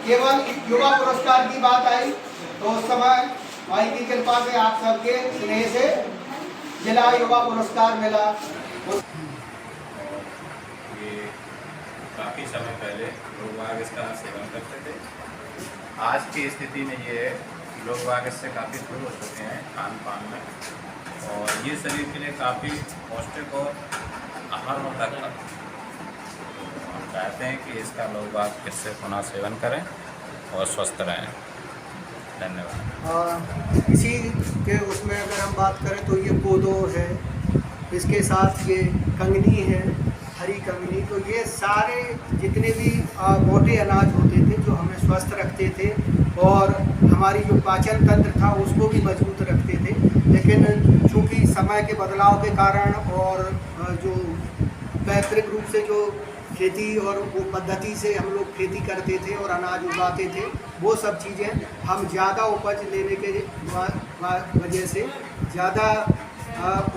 केवल युवा पुरस्कार की बात आई तो उस समय माई की कृपा से आप सबके स्नेह से जिला युवा पुरस्कार मिला। ये काफ़ी समय पहले लोग बाग इसका सेवन करते थे। आज की स्थिति में ये है कि लोग बाग इससे काफ़ी दूर हो चुके हैं खान पान में, और ये शरीर के लिए काफ़ी पौष्टिक और आहार होता है। हम चाहते हैं कि इसका लोग बाग इससे पुनः सेवन करें और स्वस्थ रहें। धन्यवाद। इसी के उसमें अगर हम बात करें तो ये कोदो है, इसके साथ ये कंगनी है, हरी कंगनी। तो ये सारे जितने भी मोटे अनाज होते थे जो हमें स्वस्थ रखते थे और हमारी जो पाचन तंत्र था उसको भी मजबूत रखते थे। लेकिन चूँकि समय के बदलाव के कारण और जो वैश्विक रूप से जो खेती और वो पद्धति से हम लोग खेती करते थे और अनाज उगाते थे, वो सब चीज़ें हम ज़्यादा उपज लेने के वजह से ज़्यादा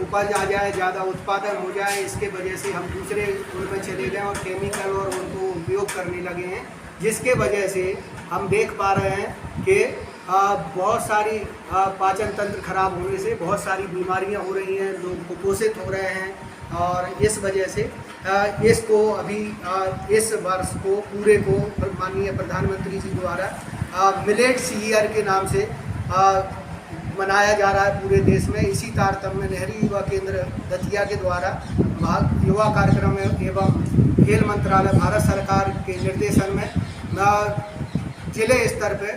उपज आ जाए, ज़्यादा उत्पादन हो जाए, इसके वजह से हम दूसरे उनमें चले गए और केमिकल और उनको उपयोग करने लगे हैं, जिसके वजह से हम देख पा रहे हैं कि बहुत सारी पाचन तंत्र खराब होने से बहुत सारी बीमारियां हो रही हैं, लोग कुपोषित हो रहे हैं। और इस वजह से इसको अभी इस वर्ष को पूरे को माननीय प्रधानमंत्री जी द्वारा मिलेट्स ईयर के नाम से मनाया जा रहा है पूरे देश में। इसी तारतम्य में नेहरू युवा केंद्र दतिया के द्वारा युवा कार्यक्रम एवं खेल मंत्रालय भारत सरकार के निर्देशन में जिले स्तर पर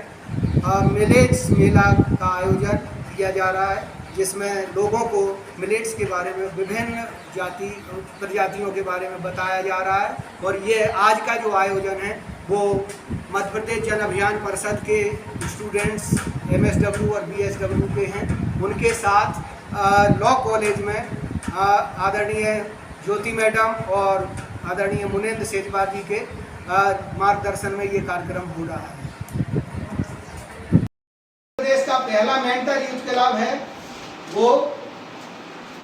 मिलेट्स मेला का आयोजन किया जा रहा है, जिसमें लोगों को मिलेट्स के बारे में विभिन्न प्रजातियों के बारे में बताया जा रहा है। और ये आज का जो आयोजन है वो मध्य प्रदेश जन अभियान परिषद के स्टूडेंट्स MSW और BSW के हैं। उनके साथ लॉ कॉलेज में आदरणीय ज्योति मैडम और आदरणीय मुनेंद्र सेजवार जी के मार्गदर्शन में ये कार्यक्रम हो रहा है। प्रदेश का पहला मेंटर यूथ क्लब है, वो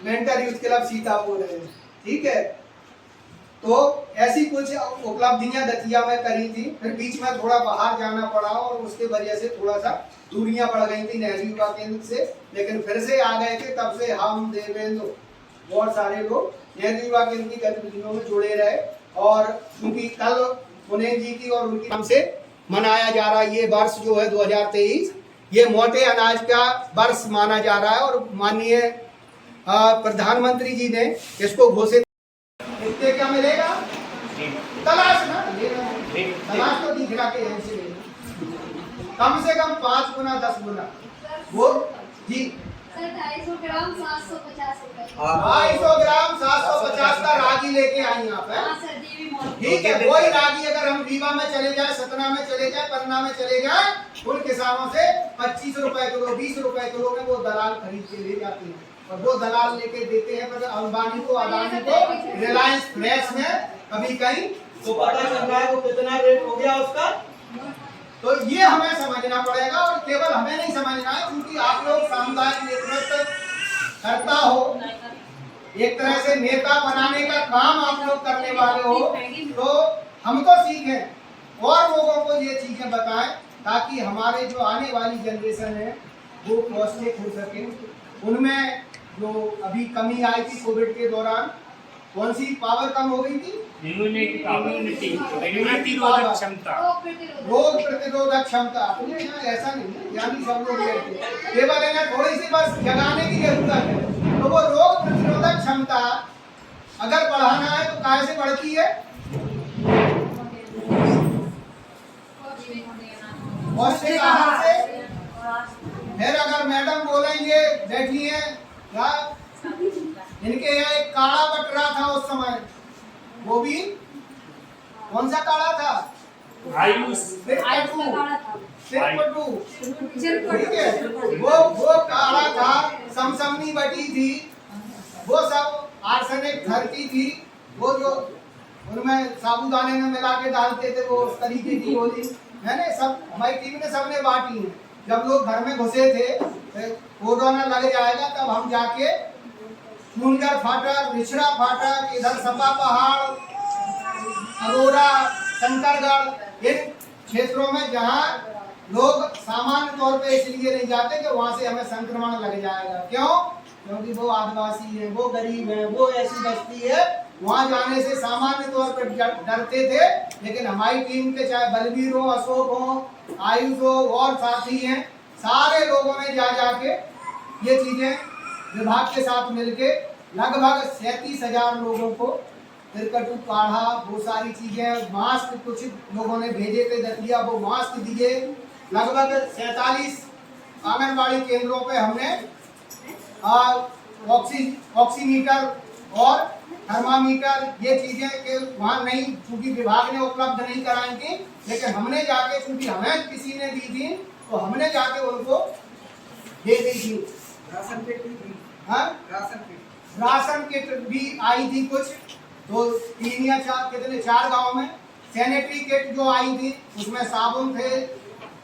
मेंटर यूथ क्लब सीतापुर है। ठीक है, तो ऐसी कुछ उपलब्धियां दतिया में करी थी, फिर बीच में थोड़ा बाहर जाना पड़ा और उसके वजह से थोड़ा सा दूरियां बढ़ गई थी नेहरू युवा केंद्र से, लेकिन फिर से आ गए थे। तब से हम देवेंद्र बहुत सारे लोग नेहरू युवा केंद्र की गतिविधियों में जुड़े रहे, और क्योंकि कल पुणे जी की और उनकी नाम से मनाया जा रहा है ये वर्ष जो है 2023, ये मोटे अनाज का वर्ष माना जा रहा है। और माननीय प्रधानमंत्री जी ने इसको घोषित। इतने क्या मिलेगा? तलाश ना तलाश तो दिख रहा के ऐसे कम से कम 5 गुना 10 गुना वो जी 250 ग्राम 750 रुपए। 250 ग्राम 750 का रागी लेके आई आप है। ठीक है, वही रागी अगर हम रीवा में चले जाए, सतना में चले जाए, पन्ना में चले जाए, उन किसानों से 25 रुपए किलो 20 रुपए किलो में वो दलाल खरीद के ले जाते हैं, और वो दलाल लेके देते हैं पर अंबानी को, अदानी को, रिलायंस फ्रेश में कभी कहीं तो पता चल रहा है वो कितना रेट हो गया उसका। तो ये हमें समझना पड़ेगा, और केवल हमें नहीं समझना है, क्योंकि आप लोग सामुदायिक नेतृत्व करता हो, एक तरह से नेता बनाने का काम आप लोग करने वाले हो, तो हम तो सीखें और लोगों को ये चीजें बताएं, ताकि हमारे जो आने वाली जनरेशन है वो पौष्टिक हो सके। उनमें जो अभी कमी आई थी कोविड के दौरान, कौन सी पावर कम हो गई थी? इम्यूनिटी क्षमता, रोग प्रतिरोधक क्षमता। ऐसा नहीं है, यानी सब लोग लेते हैं, केवल इन्हें थोड़ी सी बस जगाने की जरूरत है। तो वो रोग प्रतिरोधक क्षमता अगर बढ़ाना है तो काहे से बढ़ती है? पौष्टिक आहार से। फिर अगर मैडम बोलेंगे बैठिए, इनके यहाँ एक काढ़ा बट रहा था उस समय, वो भी कौन सा काढ़ा था? सिरपटू। ठीक है, वो काढ़ा था, समसमनी बटी थी, वो सब आर्सेनिक धरती थी, वो जो उनमें साबुदाने में मिला के डालते थे, वो उस तरीके की होती है ना। सब हमारी टीम ने सबने बांटी है। जब लोग घर में घुसे थे, कोरोना लग जाएगा, तब हम जाके फूलगर फाटक, रिछड़ा फाटक, इधर सपा पहाड़, अरोरा, शंकरगढ़, इन क्षेत्रों में जहाँ लोग सामान्य तौर पे इसलिए नहीं जाते कि वहाँ से हमें संक्रमण लग जाएगा। क्यों? क्योंकि वो आदिवासी है, वो गरीब है, वो ऐसी बस्ती है, वहाँ जाने से सामान्य तौर पर डरते थे। लेकिन हमारी टीम के चाहे बलबीर हो, अशोक हो, आयुष हो और साथी हैं, सारे लोगों ने जा जाके ये चीजें विभाग के साथ मिलके लगभग 37,000 लोगों को तिरकटू काढ़ा, वो सारी चीजें, मास्क कुछ लोगों ने भेजे थे दतिया, वो मास्क दिए। लगभग 47 आंगनबाड़ी केंद्रों पे हमने ऑक्सीमीटर और थर्मामीटर ये चीजें के वहाँ नहीं, चूंकि विभाग ने उपलब्ध नहीं कराई थी, लेकिन हमने जाके, चूंकि हमें किसी ने दी थी तो हमने जाके उनको दे दी थी। राशन किट भी थी। हाँ, राशन किट भी आई थी कुछ, तो 3 या 4 गांव में। सैनिटरी किट जो आई थी उसमें साबुन थे,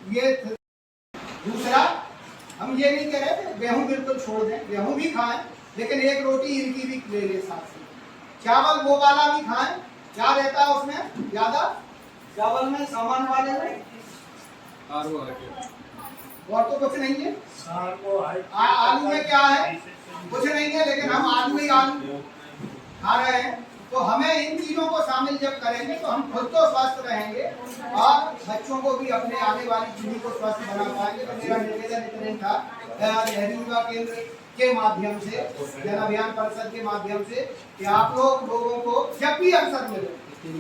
ये दूसरा हम ये नहीं कह रहे थे गेहूं बिल्कुल छोड़ दें, गेहूं भी खाएं, लेकिन एक रोटी इनकी भी ले ले साथ से। चावल वो वाला भी खाएं। क्या रहता है उसमें ज्यादा? चावल में सामान वाले में और तो कुछ नहीं है। आलू में क्या है? कुछ नहीं है, लेकिन हम आलू खा रहे हैं। तो हमें इन चीजों को शामिल जब करेंगे तो हम खुद तो स्वस्थ रहेंगे और बच्चों को भी, अपने आने वाली पीढ़ी को स्वस्थ बना पाएंगे। तो मेरा निवेदन इतने था नेहरू युवा केंद्र के माध्यम से, जन अभियान परिषद के माध्यम से, कि आप लोगों को जब भी अवसर मिले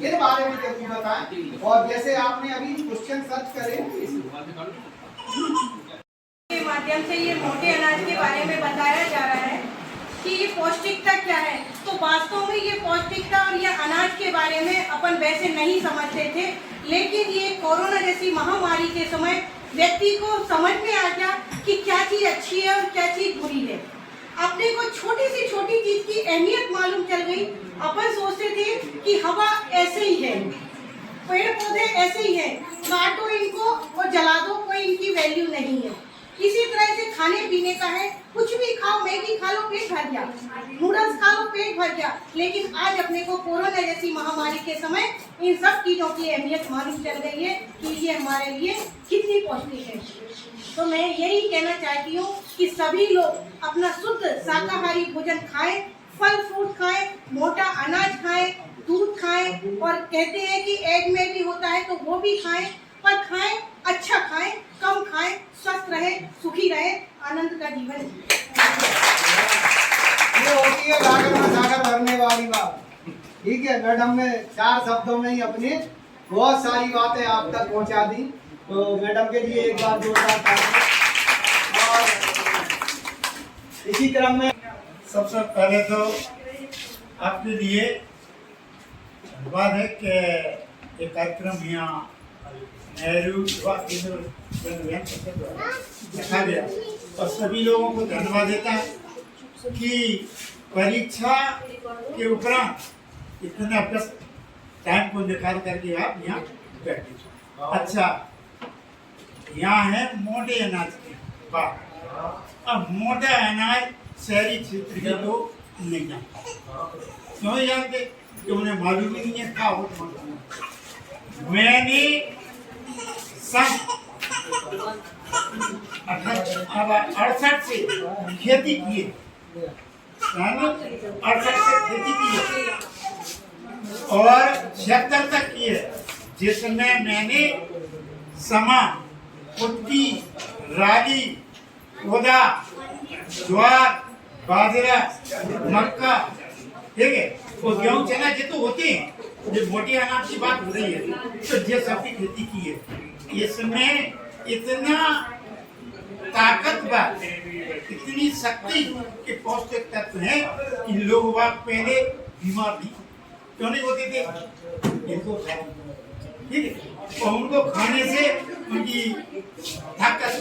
इन बारे में जरूर बताएं। और जैसे आपने अभी क्वेश्चन सर्च करे के माध्यम से ये मोटे अनाज के बारे में बताया जा रहा है कि ये पौष्टिकता क्या है। तो वास्तव में ये पौष्टिकता और ये अनाज के बारे में अपन वैसे नहीं समझते थे, लेकिन ये कोरोना जैसी महामारी के समय व्यक्ति को समझ में आ गया कि क्या चीज़ अच्छी है और क्या चीज़ बुरी है। अपने को छोटी सी छोटी चीज़ की अहमियत मालूम चल गई। अपन सोचते थे कि हवा ऐसे ही है, पेड़ पौधे ऐसे ही हैं, काटो इनको और जला दो, कोई इनकी वैल्यू नहीं है। इसी तरह से खाने पीने का है, कुछ भी खाओ, मैगी खा लो पेट भर गया, नूडल्स खा लो पेट भर गया। लेकिन आज अपने को कोरोना जैसी महामारी के समय इन सब चीज़ों की अहमियत मालूम चल गई है कि ये हमारे लिए कितनी पौष्टिक है। तो मैं यही कहना चाहती हूँ कि सभी लोग अपना शुद्ध शाकाहारी भोजन खाएं, फल फ्रूट खाएं, मोटा अनाज खाएं, दूध खाएं, और कहते हैं कि एग में भी होता है तो वो भी खाएं, पर खाएं अच्छा खाएं, कम खाएं, स्वस्थ रहे, सुखी रहे, आनंद का जीवन। ये होती है गागर में सागर भरने वाली बात। ठीक है, मैडम ने 4 शब्दों में ही अपनी बहुत सारी बातें आप तक पहुंचा दी। तो मैडम के लिए एक बार जोरदार ताली। और इसी क्रम में सबसे पहले तो आपके लिए धन्यवाद है कि ये कार्यक्रम यहाँ नेहरू युवा केंद्र रखा गया, और सभी लोगों को धन्यवाद देता है कि परीक्षा के उपरांत इतने टाइम को निकाल करके आप यहाँ बैठे। अच्छा, यहाँ है मोटे अनाज की बात। अब मोटा अनाज शहरी क्षेत्र के लोग नहीं जानते। क्यों जानते? कि उन्हें मालूम ही नहीं है क्या होता है। मैंने सन 68 से खेती की है, सन 68 से खेती की है और 76 तक की है, जिसमें मैंने समा, कुट्टी, रागी, कोदा, ज्वार, बाजरा, मक्का, ठीक है, और गेहूं चना ये तो होते हैं। जो मोटे अनाज की बात हो रही है तो ये सबकी खेती की है। इसमें इतना ताकतवर, इतनी शक्ति के पौष्टिक तत्व हैं कि लोग वाक पहले बीमार भी क्यों नहीं होते थे, इनको ठीक है, और उनको खाने से उनकी ताकत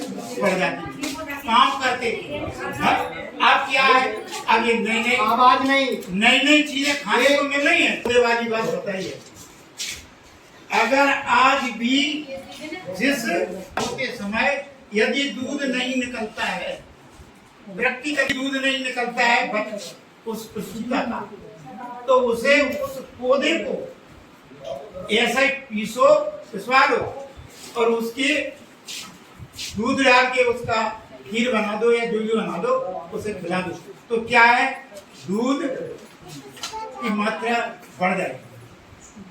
बढ़ जाती थी, काम करते थे। अब क्या है, अब ये नई नई चीजें खाने को मिल रही है। तो वाली बात बताइए, अगर आज भी जिस के समय यदि दूध नहीं निकलता है, व्यक्ति का दूध नहीं निकलता है उस सूता का, तो उसे उस पौधे को ऐसा ही पिसवा लो, और उसके दूध डाल के उसका खीर बना दो या जो भी बना दो, उसे खिला दो, तो क्या है, दूध की मात्रा बढ़ जाएगी।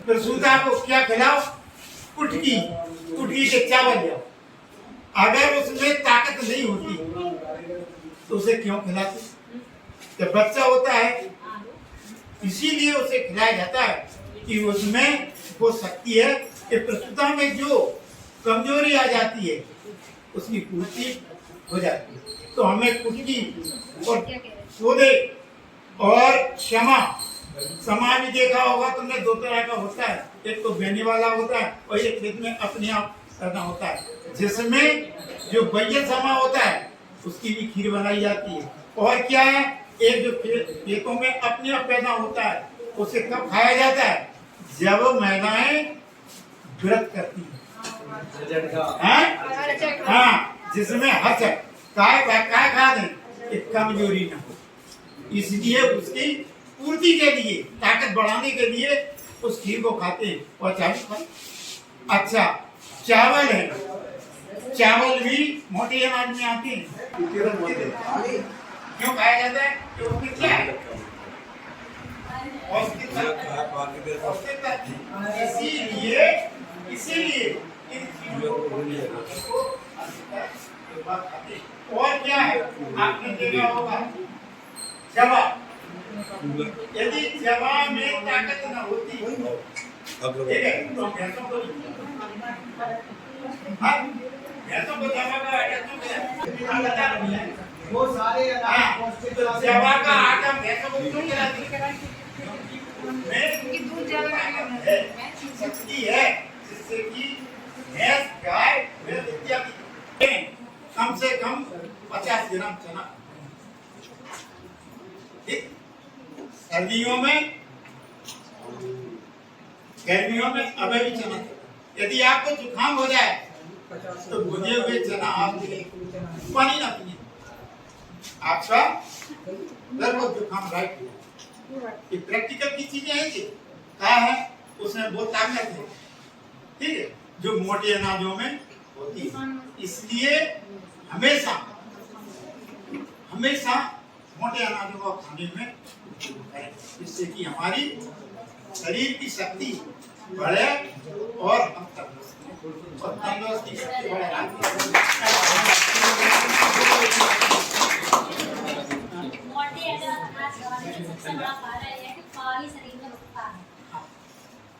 फिर सूता को क्या खिलाओ, कुटकी के चावल जाओ। अगर उसमें ताकत नहीं होती तो उसे क्यों खिलाते? जब बच्चा होता है इसीलिए उसे खिलाया जाता है कि उसमें वो शक्ति है कि प्रस्तुता में जो कमजोरी आ जाती है उसकी पूर्ति हो जाती है। तो हमें कुटकी और सोदे और क्षमा भी देखा होगा तुमने, दो तरह का होता है, एक तो बेने वाला होता है और एक खेत में अपने आप पैदा होता है, जिसमें जो बैयत समा होता है उसकी भी खीर बनाई जाती है। और क्या है, एक जो खेतों में अपने आप पैदा होता है उसे कब खाया जाता है, जब महिलाएं व्रत करती हैं, हाँ, जिसमें हचक काय खा दें कि कमजोरी न हो, इसलिए उसकी पूर्ति के लिए, ताकत बढ़ाने के लिए उस खीर को खाते हैं। और चावल, अच्छा चावल है, चावल भी मोटे अनाज में आते हैं। क्यों खाया जाता है? क्योंकि क्या है, इसीलिए इन चीजों को और क्या है, आपने देखा होगा जवा, यदि जवा में ताकत न होती, ठीक है, तो भैंसों को जवा का आटा वो सारे अनाज पौष्टिक जवा का आटा भैंसों को क्यों खिलाती? शक्ति है जिससे कि भैंस, गाय, इत्यादि कम से कम 50 ग्राम चना, सर्दियों में, गर्मियों में अभी भी चना। यदि आपको जुकाम हो जाए तो भुने हुए चना आप पानी ना पिए, आपका गर्म जुकाम राइट हो। ये प्रैक्टिकल की चीजें हैं जी, क्या है उसमें बहुत ताकत है, ठीक है, जो मोटे अनाजों में होती है। इसलिए हमेशा मोटे अनाजों को खाने में है, जिससे कि हमारी शरीर की शक्ति बढ़े और हम तंदुरुस्ती शक्ति बढ़े। मोटे अनाज खाने में सबसे बड़ा फायदा यह है कि पानी शरीर में रुकता है,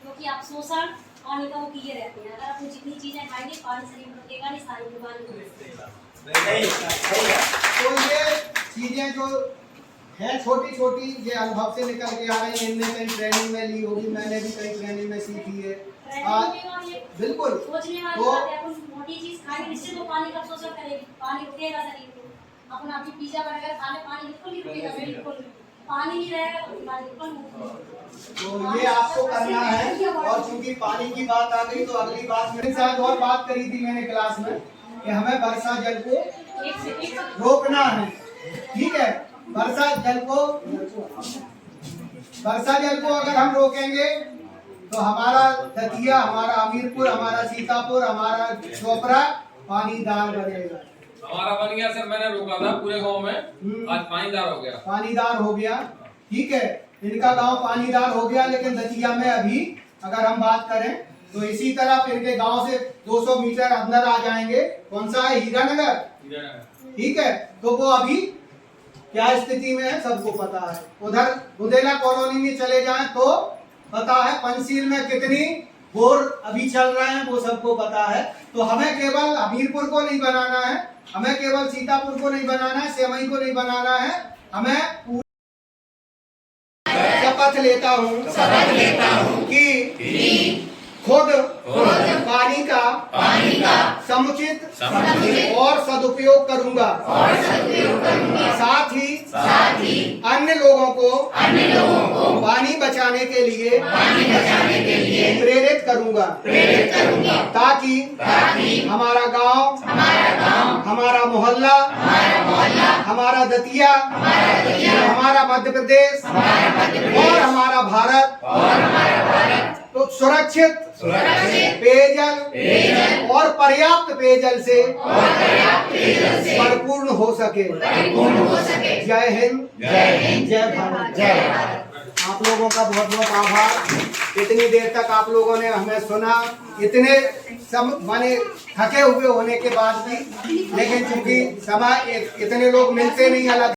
क्योंकि आप शोषण और निकल किए रहते हैं। अगर आप जितनी चीजें खाएंगे पानी शरीर में रुकेगा नहीं, सारी बीमारी तो ये चीजें जो हैं छोटी छोटी, ये अनुभव से निकल के आ रही हैं, इनने कहीं ट्रेनिंग में ली होगी, मैंने भी कहीं ट्रेनिंग में सीखी है। बिल्कुल, सोचने वाली तो बात है, अपन मोटी चीज खाएंगे जिससे तो पानी का शोषण करेगी, पानी रुकेगा शरीर में। अपन अभी पिज्जा बर्गर खाने पानी बिल्कुल नहीं रुकेगा, बिल्कुल पानी नहीं रहेगा तो बीमारी बिल्कुल। तो ये आपको करना है। और चूंकि पानी की बात आ गई तो अगली बात मेरे साथ और बात करी थी मैंने क्लास में कि हमें वर्षा जल को रोकना है, ठीक है। वर्षा जल को अगर हम रोकेंगे तो हमारा दतिया, हमारा हमीरपुर, हमारा सीतापुर, हमारा चोपड़ा पानीदार बनेगा। हमारा बन गया सर, मैंने रोका था पूरे गांव में, आज पानीदार हो गया। पानीदार हो गया, ठीक है, इनका गांव पानीदार हो गया। लेकिन दतिया में अभी अगर हम बात करें तो इसी तरह फिर के गांव से 200 मीटर अंदर आ जाएंगे, कौन सा है, हीरानगर, ठीक है। तो वो अभी क्या स्थिति में है सबको पता है। उधर बुधेला कॉलोनी में चले जाएं तो पता है, पंचशील में कितनी बोर अभी चल रहे हैं वो सबको पता है। तो हमें केवल हमीरपुर को नहीं बनाना है, हमें केवल सीतापुर को नहीं बनाना है, सेवई को नहीं बनाना है, हमें शपथ लेता हूँ कि खुद पानी का समुचित और सदुपयोग करूंगा, साथ ही अन्य लोगों को पानी बचाने के लिए प्रेरित करूंगा, ताकि हमारा गांव, हमारा मोहल्ला, हमारा दतिया, हमारा मध्य प्रदेश और हमारा भारत तो सुरक्षित पेयजल और पर्याप्त पेयजल से परिपूर्ण हो सके। जय हिंद, जय भारत। आप लोगों का बहुत बहुत आभार। इतनी देर तक आप लोगों ने हमें सुना, इतने माने थके हुए होने के बाद भी, लेकिन चूंकि समय इतने लोग मिलते नहीं अलग